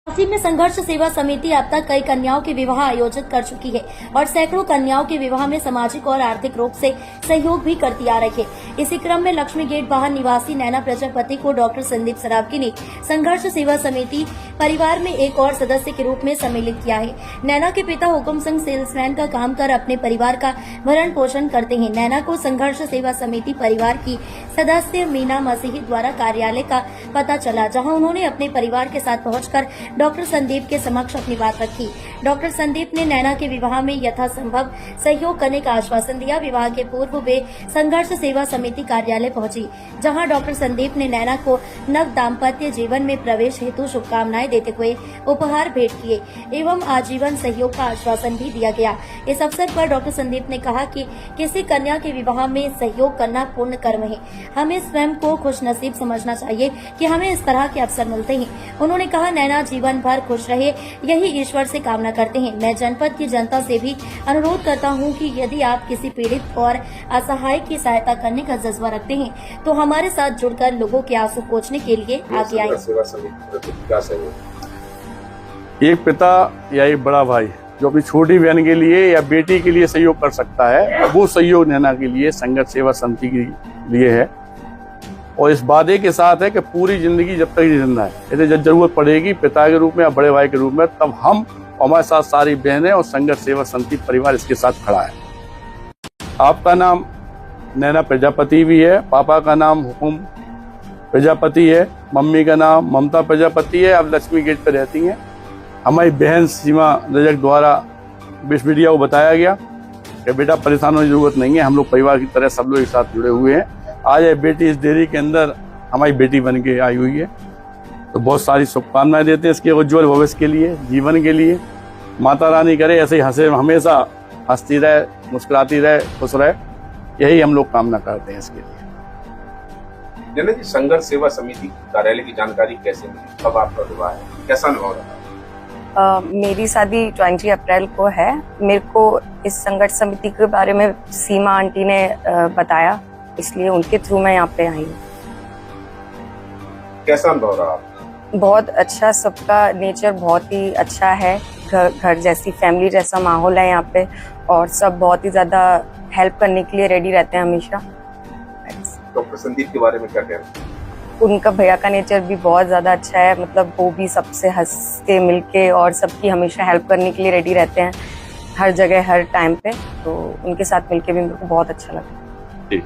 वासी में संघर्ष सेवा समिति अब तक कई कन्याओं के विवाह आयोजित कर चुकी है और सैकड़ों कन्याओं के विवाह में सामाजिक और आर्थिक रूप से सहयोग भी करती आ रही है। इसी क्रम में लक्ष्मी गेट बाहर निवासी नैना प्रजापति को डॉक्टर संदीप सरावगी ने संघर्ष सेवा समिति परिवार में एक और सदस्य के रूप में सम्मिलित किया है। नैना के पिता हुकुम सिंह सेल्समैन का काम कर अपने परिवार का भरण पोषण करते हैं। नैना को संघर्ष सेवा समिति परिवार की सदस्य मीना मसीही द्वारा कार्यालय का पता चला, जहां उन्होंने अपने परिवार के साथ पहुंचकर डॉक्टर संदीप के समक्ष अपनी बात रखी। डॉक्टर संदीप ने नैना के विवाह में यथासंभव सहयोग करने का आश्वासन दिया। विवाह के पूर्व वे संघर्ष सेवा समिति कार्यालय पहुंची, जहां डॉक्टर संदीप ने नैना को नव दाम्पत्य जीवन में प्रवेश हेतु शुभकामनाएं देते हुए उपहार भेंट किए एवं आजीवन सहयोग का आश्वासन भी दिया गया। इस अवसर पर डॉक्टर संदीप ने कहा कि किसी कन्या के विवाह में सहयोग करना पुण्य कर्म है। हमें स्वयं को खुशनसीब समझना चाहिए कि हमें इस तरह के अवसर मिलते हैं। उन्होंने कहा, नैना जीवन भर खुश रहे, यही ईश्वर से कामना करते हैं। मैं जनपद की जनता से भी अनुरोध करता हूं कि यदि आप किसी पीड़ित और असहाय की सहायता करने का जज्बा रखते हैं तो हमारे साथ जुड़कर लोगों के आंसू पोंछने के लिए आगे आए। एक पिता या एक बड़ा भाई जो अपनी छोटी बहन के लिए या बेटी के लिए सहयोग कर सकता है, वो सहयोग नैना के लिए संघर्ष सेवा समिति के लिए है और इस वादे के साथ है कि पूरी जिंदगी जब तक जिंदा है, यदि जब जरूरत पड़ेगी पिता के रूप में या बड़े भाई के रूप में, तब हम हमारे साथ सारी बहनें और संघर्ष सेवा समिति परिवार इसके साथ खड़ा है। आपका नाम नैना प्रजापति भी है, पापा का नाम हुकुम प्रजापति है, मम्मी का नाम ममता प्रजापति है। अब लक्ष्मी गेट पर रहती हैं। हमारी बहन सीमा रजक द्वारा विश्व मीडिया को बताया गया कि बेटा परेशान होने की जरूरत नहीं है, हम लोग परिवार की तरह सब लोग एक साथ जुड़े हुए हैं। आज ये बेटी इस डेयरी के अंदर हमारी बेटी बन के आई हुई है, तो बहुत सारी शुभकामनाएं देते हैं इसके उज्ज्वल भविष्य के लिए, जीवन के लिए। माता रानी करे ऐसे ही हंसे, हमेशा हंसती रहे, मुस्कुराती रहे, खुश रहे, यही हम लोग कामना करते हैं इसके लिए। नैना जी, संघर्ष सेवा समिति कार्यालय की जानकारी कैसे मिली, कब आपका विवाह है, कैसा अनुभव रहा? मेरी शादी 20 अप्रैल को है। मेरे को इस संघर्ष समिति के बारे में सीमा आंटी ने बताया, इसलिए उनके थ्रू मैं यहाँ पे आई हूँ। कैसा अनुभव रहा आपका? बहुत अच्छा, सबका नेचर बहुत ही अच्छा है। घर जैसी फैमिली जैसा माहौल है यहाँ पे और सब बहुत ही ज्यादा हेल्प करने के लिए रेडी रहते हैं हमेशा। डॉक्टर संदीप के बारे में क्या कहना? उनका भैया का नेचर भी बहुत ज्यादा अच्छा है, मतलब वो भी सबसे हंसते मिलके और सबकी हमेशा हेल्प करने के लिए रेडी रहते हैं हर जगह हर टाइम पे, तो उनके साथ मिलके भी मेरे को बहुत अच्छा लगा।